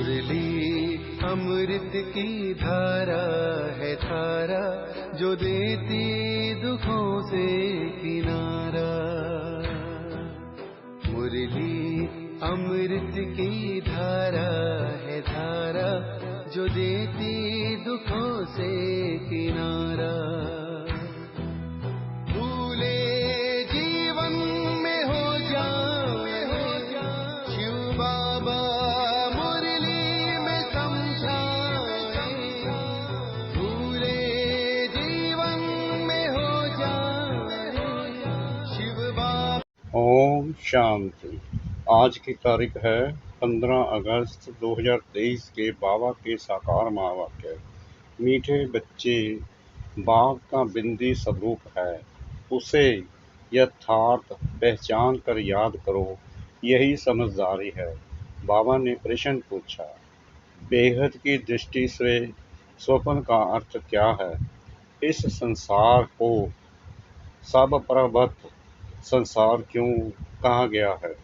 मुरली अमृत की धारा है धारा, जो देती दुखों से किनारा। मुरली अमृत की धारा है धारा, जो देती दुखों से किनारा। भूले जीवन में हो जाए शिव बाबा मुरली में समझाए। भूले जीवन में हो जाए शिव बाबा। ओम शांति। आज की तारीख है 15 अगस्त 2023 के बाबा के साकार महावाक्य। मीठे बच्चे बाग का बिंदी स्वरूप है, उसे यथार्थ पहचान कर याद करो, यही समझदारी है। बाबा ने प्रश्न पूछा, बेहद की दृष्टि से स्वप्न का अर्थ क्या है? इस संसार को सब प्रभुत्व संसार क्यों कहा गया है?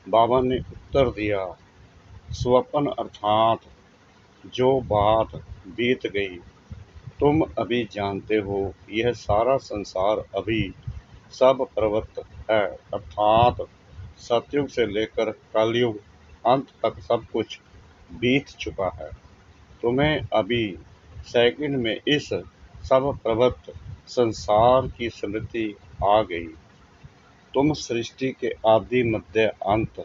बाबा ने उत्तर दिया, स्वप्न अर्थात जो बात बीत गई। तुम अभी जानते हो, यह सारा संसार अभी सब प्रवृत्त है, अर्थात सतयुग से लेकर कलयुग अंत तक सब कुछ बीत चुका है। तुम्हें अभी सेकंड में इस सब प्रवृत्त संसार की स्मृति आ गई। तुम सृष्टि के आदि मध्य अंत,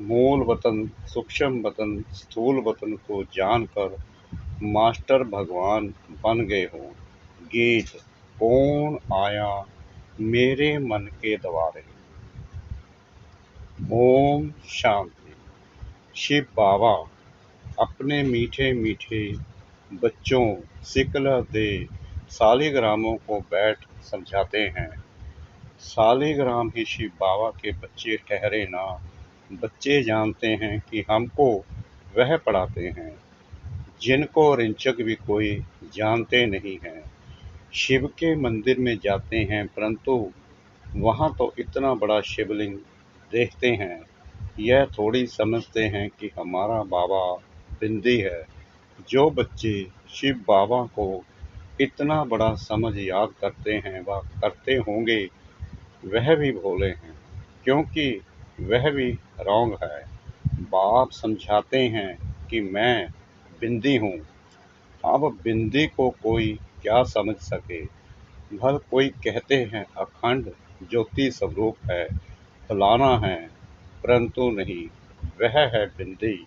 मूल वतन, सूक्ष्म वतन, स्थूल वतन को जानकर मास्टर भगवान बन गए हो। गीत, कौन आया मेरे मन के द्वारे। ओम शांति। शिव बाबा अपने मीठे मीठे बच्चों सिकला दे सालिग्रामों को बैठ समझाते हैं। सालिग्राम ही शिव बाबा के बच्चे ठहरे ना। बच्चे जानते हैं कि हमको वह पढ़ाते हैं, जिनको रिंचक भी कोई जानते नहीं हैं। शिव के मंदिर में जाते हैं, परंतु वहाँ तो इतना बड़ा शिवलिंग देखते हैं, यह थोड़ी समझते हैं कि हमारा बाबा बिंदी है। जो बच्चे शिव बाबा को इतना बड़ा समझ याद करते हैं व करते होंगे, वह भी भोले हैं, क्योंकि वह भी रॉन्ग है। बाप समझाते हैं कि मैं बिंदी हूँ। अब बिंदी को कोई क्या समझ सके? भल कोई कहते हैं अखंड ज्योति स्वरूप है, फलाना है, परंतु नहीं, वह है बिंदी।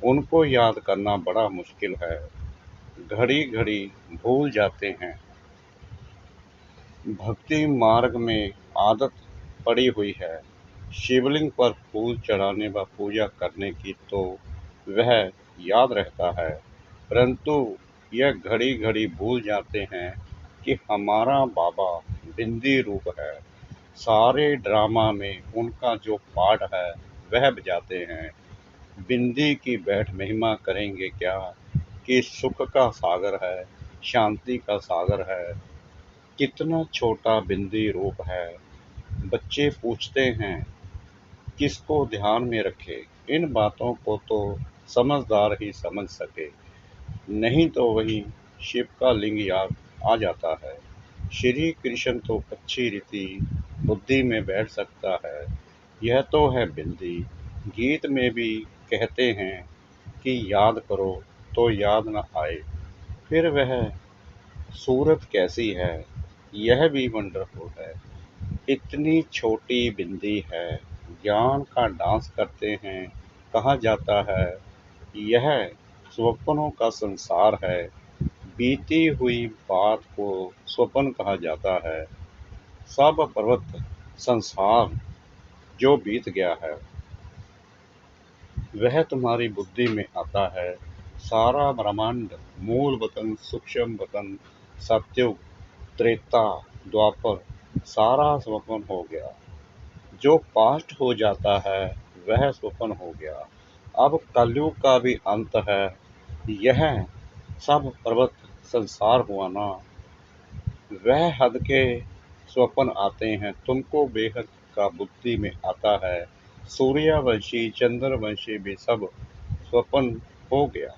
उनको याद करना बड़ा मुश्किल है, घड़ी घड़ी भूल जाते हैं। भक्ति मार्ग में आदत पड़ी हुई है शिवलिंग पर फूल चढ़ाने व पूजा करने की, तो वह याद रहता है, परंतु यह घड़ी घड़ी भूल जाते हैं कि हमारा बाबा बिंदी रूप है। सारे ड्रामा में उनका जो पार्ट है वह बजाते हैं। बिंदी की बैठ महिमा करेंगे क्या कि सुख का सागर है, शांति का सागर है। कितना छोटा बिंदी रूप है। बच्चे पूछते हैं, किसको ध्यान में रखे? इन बातों को तो समझदार ही समझ सके, नहीं तो वही शिव का लिंग याद आ जाता है। श्री कृष्ण तो अच्छी रीति बुद्धि में बैठ सकता है, यह तो है बिंदी। गीत में भी कहते हैं कि याद करो तो याद न आए, फिर वह सूरत कैसी है, यह भी वंडरफुल है। इतनी छोटी बिंदी है, ज्ञान का डांस करते हैं। कहा जाता है यह स्वप्नों का संसार है, बीती हुई बात को स्वप्न कहा जाता है। सब प्रवृत्त संसार जो बीत गया है, वह तुम्हारी बुद्धि में आता है। सारा ब्रह्मांड, मूल वतन, सूक्ष्म वतन, सतयुग, त्रेता, द्वापर, सारा स्वप्न हो गया। जो पास्ट हो जाता है वह स्वप्न हो गया। अब कलयुग का भी अंत है, यह सब प्रवृत्त संसार हुआ ना। वह हद के स्वप्न आते हैं, तुमको बेहद का बुद्धि में आता है। सूर्यवंशी, चंद्रवंशी भी सब स्वप्न हो गया।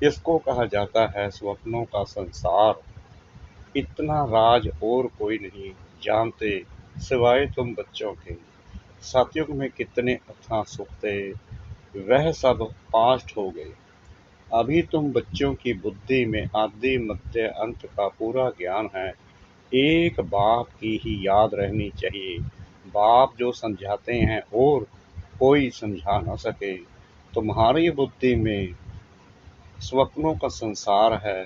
इसको कहा जाता है स्वप्नों का संसार। इतना राज और कोई नहीं जानते सिवाय तुम बच्चों के। सतयुग में कितने अथाह सुख थे, वह सब पास्ट हो गए। अभी तुम बच्चों की बुद्धि में आदि मध्य अंत का पूरा ज्ञान है। एक बाप की ही याद रहनी चाहिए। बाप जो समझाते हैं और कोई समझा न सके। तुम्हारी बुद्धि में स्वप्नों का संसार है,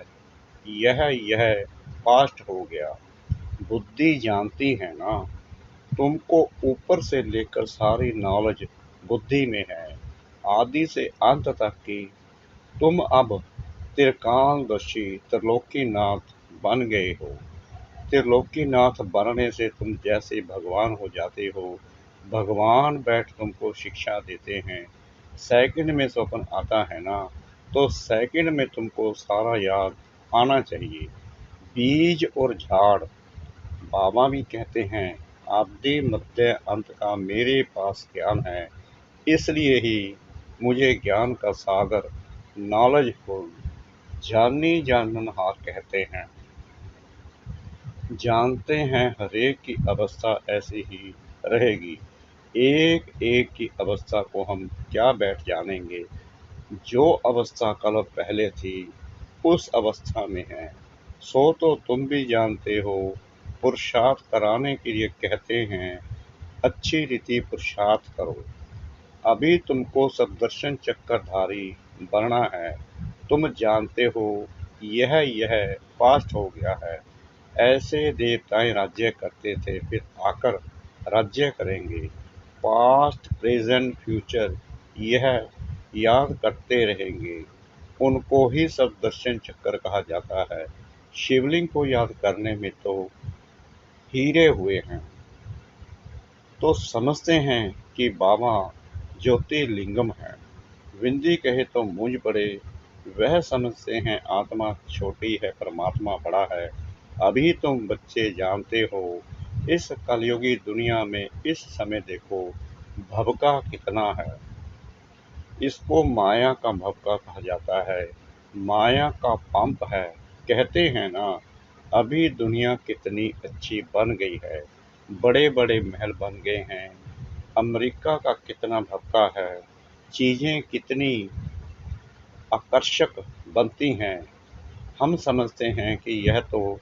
यह पास्ट हो गया। बुद्धि जानती है ना, तुमको ऊपर से लेकर सारी नॉलेज बुद्धि में है, आदि से अंत तक की। तुम अब त्रिकालदर्शी त्रिलोकीनाथ बन गए हो। त्रिलोकीनाथ बनने से तुम जैसे भगवान हो जाते हो। भगवान बैठ तुमको शिक्षा देते हैं। सेकंड में स्वप्न आता है ना, तो सेकंड में तुमको सारा याद आना चाहिए। बीज और झाड़, बाबा भी कहते हैं आदि मध्य अंत का मेरे पास ज्ञान है। इसलिए ही मुझे ज्ञान का सागर नॉलेजफुल जानी जाननहार कहते हैं। जानते हैं हरेक की अवस्था ऐसी ही रहेगी। एक एक की अवस्था को हम क्या बैठ जानेंगे। जो अवस्था कल पहले थी उस अवस्था में है, सो तो तुम भी जानते हो। पुरुषार्थ कराने के लिए कहते हैं अच्छी रीति पुरुषार्थ करो। अभी तुमको सदर्शन चक्रधारी बनना है। तुम जानते हो यह पास्ट हो गया है। ऐसे देवताएं राज्य करते थे, फिर आकर राज्य करेंगे। पास्ट प्रेजेंट फ्यूचर यह याद करते रहेंगे। उनको ही सब दर्शन चक्कर कहा जाता है। शिवलिंग को याद करने में तो हीरे हुए हैं। तो समझते हैं कि बाबा ज्योतिर्लिंगम है। विंदी कहे तो मुझ बड़े, वह समझते हैं आत्मा छोटी है परमात्मा बड़ा है। अभी तुम बच्चे जानते हो इस कलयुगी दुनिया में इस समय देखो भवका कितना है। इसको माया का भवका कहा जाता है। माया का पंप है। कहते हैं ना, अभी दुनिया कितनी अच्छी बन गई है। बड़े बड़े महल बन गए हैं। अमेरिका का कितना भवका है। चीज़ें कितनी आकर्षक बनती हैं। हम समझते हैं कि यह तो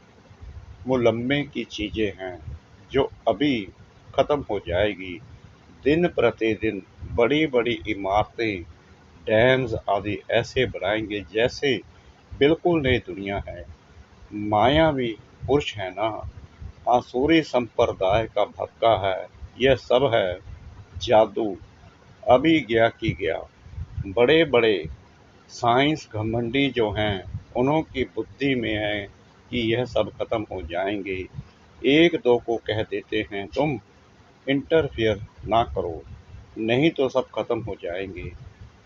मुलम्मे की चीज़ें हैं जो अभी ख़त्म हो जाएगी। दिन प्रतिदिन बड़ी बड़ी इमारतें, डैम्स आदि ऐसे बनाएंगे जैसे बिल्कुल नई दुनिया है। माया भी पुरुष है ना, आसुरी संप्रदाय का भक्का है। यह सब है जादू, अभी गया कि गया। बड़े बड़े साइंस घमंडी जो हैं उन्हों की बुद्धि में है कि यह सब खत्म हो जाएंगे। एक दो को कह देते हैं तुम इंटरफियर ना करो, नहीं तो सब खत्म हो जाएंगे।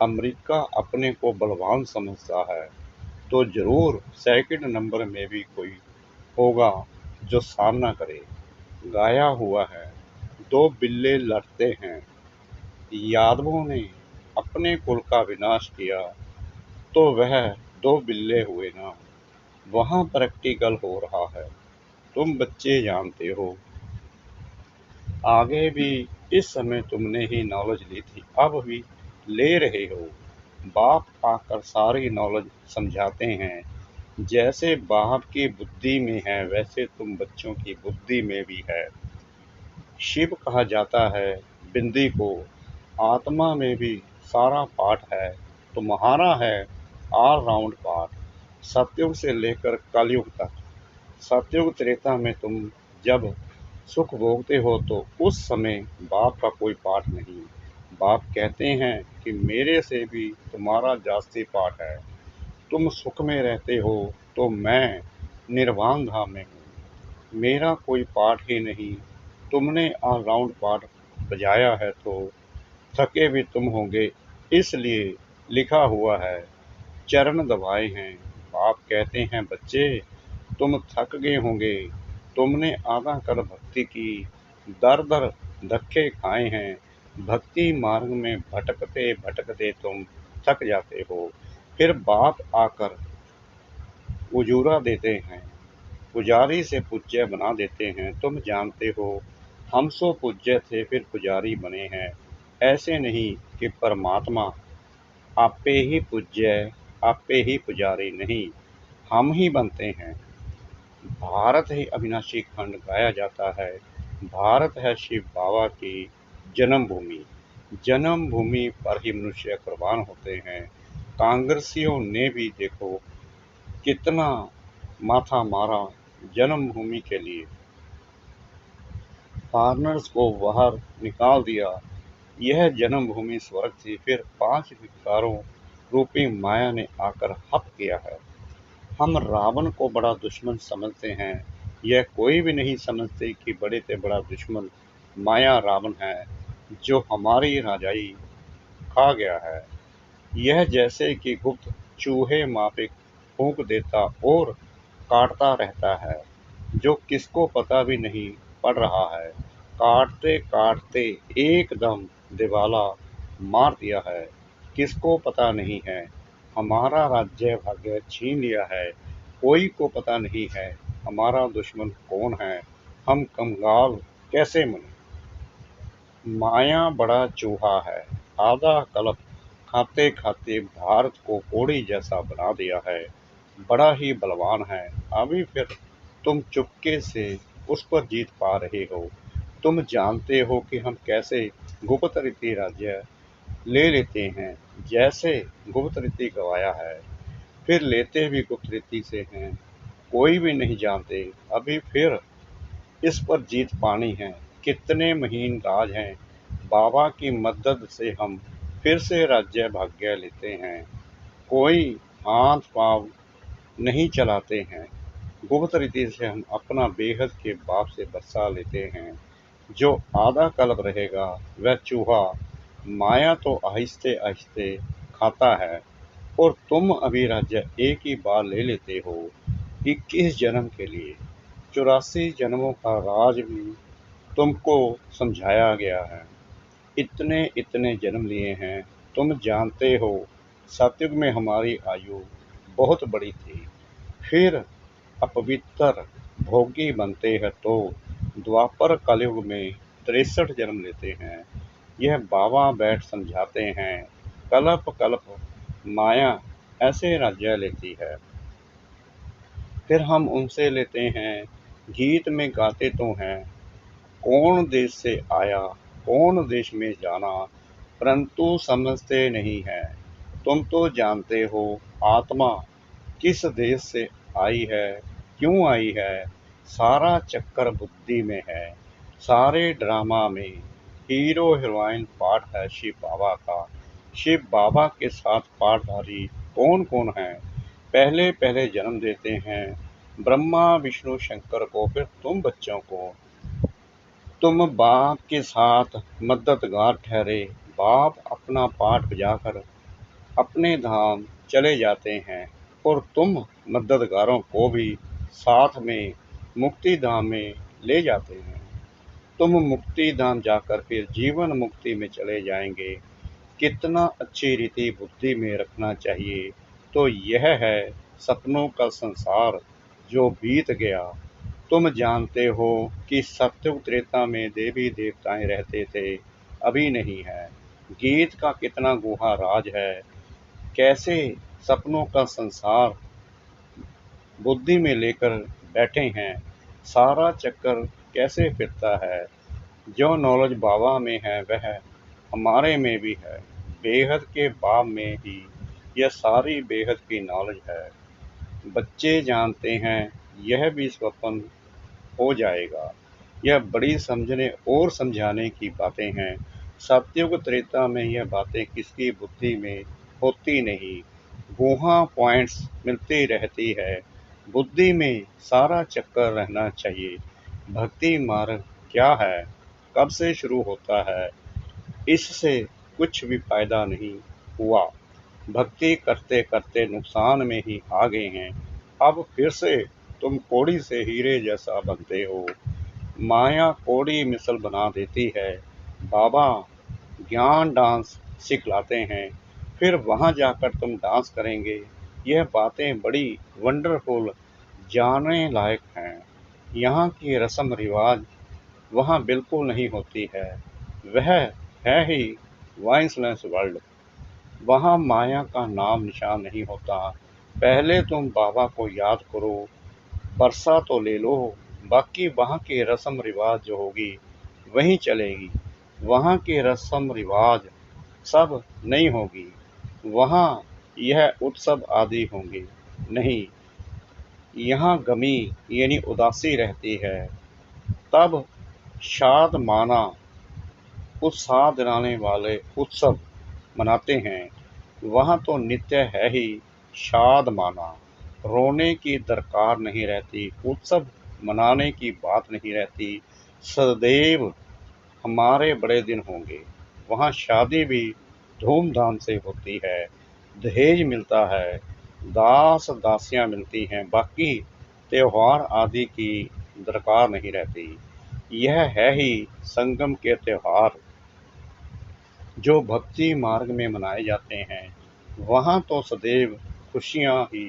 अमेरिका अपने को बलवान समझता है, तो जरूर सेकंड नंबर में भी कोई होगा जो सामना करे। गाया हुआ है दो बिल्ले लड़ते हैं, यादवों ने अपने कुल का विनाश किया तो वह दो बिल्ले हुए ना। वहाँ प्रैक्टिकल हो रहा है, तुम बच्चे जानते हो। आगे भी इस समय तुमने ही नॉलेज ली थी, अब भी ले रहे हो। बाप आकर सारी नॉलेज समझाते हैं। जैसे बाप की बुद्धि में है वैसे तुम बच्चों की बुद्धि में भी है। शिव कहा जाता है बिंदी को। आत्मा में भी सारा पाठ है, तुम्हारा है ऑल राउंड पाठ। सतयुग से लेकर कलयुग तक। सतयुग त्रेता में तुम जब सुख भोगते हो तो उस समय बाप का कोई पाठ नहीं। बाप कहते हैं कि मेरे से भी तुम्हारा जास्ती पाठ है। तुम सुख में रहते हो तो मैं निर्वाण धाम में हूँ, मेरा कोई पाठ ही नहीं। तुमने ऑल राउंड पाठ बजाया है तो थके भी तुम होंगे, इसलिए लिखा हुआ है चरण दबाए हैं। बाप कहते हैं बच्चे तुम थक गए होंगे, तुमने आधा कर भक्ति की, दर दर धक्के खाए हैं। भक्ति मार्ग में भटकते भटकते तुम थक जाते हो। फिर बाप आकर उजूरा देते हैं, पुजारी से पूज्य बना देते हैं। तुम जानते हो हम सो पूज्य थे फिर पुजारी बने हैं। ऐसे नहीं कि परमात्मा आपे ही पूज्य आपे ही पुजारी नहीं, हम ही बनते हैं। भारत ही अविनाशी खंड गाया जाता है। भारत है शिव बाबा की जन्मभूमि। जन्मभूमि पर ही मनुष्य कुर्बान होते हैं। कांग्रेसियों ने भी देखो कितना माथा मारा जन्मभूमि के लिए, फॉरेनर्स को बाहर निकाल दिया। यह जन्मभूमि स्वर्ग थी, फिर 5 विकारों रूपी माया ने आकर हप किया है। हम रावण को बड़ा दुश्मन समझते हैं, यह कोई भी नहीं समझते कि बड़े से बड़ा दुश्मन माया रावण है, जो हमारी राजाई खा गया है। यह जैसे कि गुप्त चूहे माफिक फूंक देता और काटता रहता है, जो किसको पता भी नहीं पड़ रहा है। काटते काटते एकदम दिवाला मार दिया है, किसको पता नहीं है। हमारा राज्य भाग्य छीन लिया है, कोई को पता नहीं है हमारा दुश्मन कौन है। हम कंगाल कैसे मने। माया बड़ा चूहा है, आधा कल्प खाते खाते भारत को कोड़ी जैसा बना दिया है। बड़ा ही बलवान है, अभी फिर तुम चुपके से उस पर जीत पा रहे हो। तुम जानते हो कि हम कैसे गुप्त रीति राज्य ले लेते हैं, जैसे गुप्त रीति गवाया है, फिर लेते भी गुप्त रीति से हैं। कोई भी नहीं जानते अभी फिर इस पर जीत पानी है। कितने महीन राज हैं, बाबा की मदद से हम फिर से राज्य भाग्य लेते हैं। कोई हाथ पांव नहीं चलाते हैं, गुप्त रीति से हम अपना बेहद के बाप से बरसा लेते हैं। जो आधा कल्प रहेगा वह चूहा माया तो आहिस्ते आहिस्ते खाता है, और तुम अभी राज्य एक ही बार ले लेते हो 21 जन्म के लिए। 84 जन्मों का राज भी तुमको समझाया गया है। इतने इतने जन्म लिए हैं। तुम जानते हो सतयुग में हमारी आयु बहुत बड़ी थी, फिर अपवित्र भोगी बनते हैं तो द्वापर कलयुग में 63 जन्म लेते हैं। यह बाबा बैठ समझाते हैं, कल्प कल्प माया ऐसे राज्य लेती है। फिर हम उनसे लेते हैं, गीत में गाते तो हैं, कौन देश से आया कौन देश में जाना, परंतु समझते नहीं है। तुम तो जानते हो आत्मा किस देश से आई है, क्यों आई है। सारा चक्कर बुद्धि में है, सारे ड्रामा में हीरो हीरोइन पार्ट है शिव बाबा का। शिव बाबा के साथ पार्टधारी कौन कौन है। पहले पहले जन्म देते हैं ब्रह्मा विष्णु शंकर को, फिर तुम बच्चों को। तुम बाप के साथ मददगार ठहरे, बाप अपना पाठ बजाकर अपने धाम चले जाते हैं, और तुम मददगारों को भी साथ में मुक्ति धाम में ले जाते हैं। तुम मुक्ति धाम जाकर फिर जीवन मुक्ति में चले जाएंगे। कितना अच्छी रीति बुद्धि में रखना चाहिए। तो यह है सपनों का संसार जो बीत गया। तुम जानते हो कि सत्युग त्रेता में देवी देवताएं रहते थे, अभी नहीं है। गीत का कितना गुहा राज है, कैसे सपनों का संसार बुद्धि में लेकर बैठे हैं। सारा चक्कर कैसे फिरता है। जो नॉलेज बाबा में है वह हमारे में भी है। बेहद के बाप में ही यह सारी बेहद की नॉलेज है। बच्चे जानते हैं यह भी स्वप्न हो जाएगा। यह बड़ी समझने और समझाने की बातें हैं। सतयुग त्रेता में यह बातें किसकी बुद्धि में होती नहीं, गुहा पॉइंट्स मिलती रहती है। बुद्धि में सारा चक्कर रहना चाहिए। भक्ति मार्ग क्या है, कब से शुरू होता है, इससे कुछ भी फायदा नहीं हुआ। भक्ति करते करते नुकसान में ही आ गए हैं। अब फिर से तुम कौड़ी से हीरे जैसा बनते हो। माया कौड़ी मिसल बना देती है। बाबा ज्ञान डांस सिखलाते हैं, फिर वहाँ जाकर तुम डांस करेंगे। यह बातें बड़ी वंडरफुल, जानने लायक हैं। यहाँ की रस्म रिवाज वहाँ बिल्कुल नहीं होती है। वह है ही वाइंसलेस वर्ल्ड। वहाँ माया का नाम निशान नहीं होता। पहले तुम बाबा को याद करो, बरसा तो ले लो, बाकी वहाँ की रस्म रिवाज जो होगी वही चलेगी। वहाँ की रस्म रिवाज सब नहीं होगी। वहाँ यह उत्सव आदि होंगे नहीं। यहाँ गमी यानी उदासी रहती है। तब शाद माना उत्साह दिलाने वाले उत्सव मनाते हैं। वहाँ तो नित्य है ही शाद माना। रोने की दरकार नहीं रहती, उत्सव मनाने की बात नहीं रहती। सदैव हमारे बड़े दिन होंगे। वहाँ शादी भी धूमधाम से होती है, दहेज मिलता है, दास दासियाँ मिलती हैं, बाकी त्योहार आदि की दरकार नहीं रहती। यह है ही संगम के त्योहार जो भक्ति मार्ग में मनाए जाते हैं। वहाँ तो सदैव खुशियाँ ही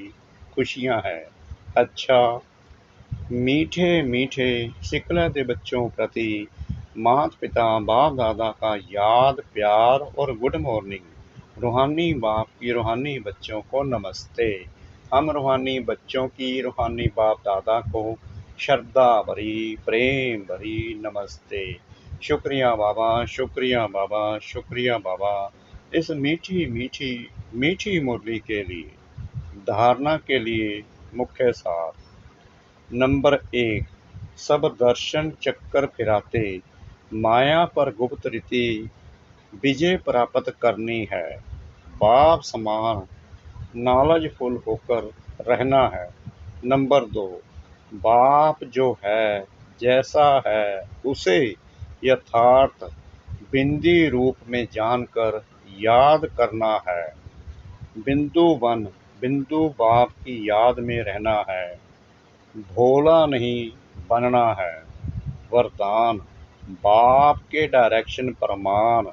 खुशियाँ हैं। अच्छा, मीठे मीठे सिकलते बच्चों प्रति माता पिता बाप दादा का याद प्यार और गुड मॉर्निंग। रूहानी बाप की रूहानी बच्चों को नमस्ते। हम रूहानी बच्चों की रूहानी बाप दादा को श्रद्धा भरी प्रेम भरी नमस्ते। शुक्रिया बाबा, शुक्रिया बाबा, शुक्रिया बाबा, इस मीठी मीठी मीठी मुरली के लिए। धारणा के लिए मुख्य सार। नंबर 1, सब दर्शन चक्कर फिराते, माया पर गुप्त रीति विजय प्राप्त करनी है। बाप समान नॉलेजफुल होकर रहना है। नंबर 2, बाप जो है जैसा है उसे यथार्थ बिंदी रूप में जानकर याद करना है। बिंदु 1, बिंदु बाप की याद में रहना है, भोला नहीं बनना है। वरदान, बाप के डायरेक्शन प्रमाण,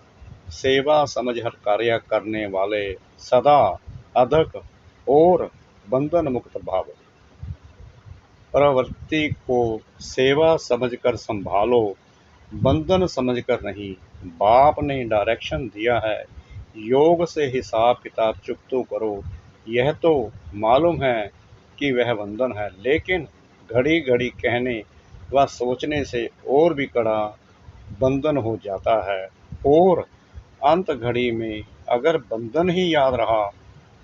सेवा समझ हर कार्य करने वाले, सदा अधक और बंधन मुक्त भाव। प्रवृत्ति को सेवा समझकर संभालो, बंधन समझकर नहीं। बाप ने डायरेक्शन दिया है, योग से हिसाब किताब चुकतो करो। यह तो मालूम है कि वह बंधन है, लेकिन घड़ी घड़ी कहने व सोचने से और भी कड़ा बंधन हो जाता है। और अंत घड़ी में अगर बंधन ही याद रहा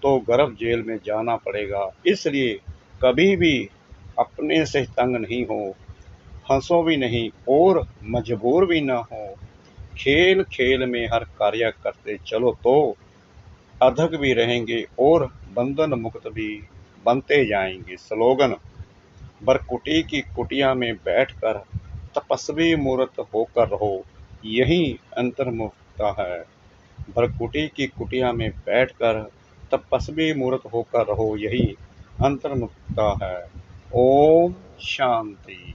तो गर्भ जेल में जाना पड़ेगा। इसलिए कभी भी अपने से तंग नहीं हो, हंसो भी नहीं और मजबूर भी ना हो। खेल खेल में हर कार्य करते चलो तो अधक भी रहेंगे और बंधन मुक्त भी बनते जाएंगे। स्लोगन, बरकुटी की कुटिया में बैठकर तपस्वी मूर्त होकर रहो, यही अंतर्मुखता है। भरकुटी की कुटिया में बैठकर तपस्वी मूर्त होकर रहो, यही अंतर्मुखता है। ओम शांति।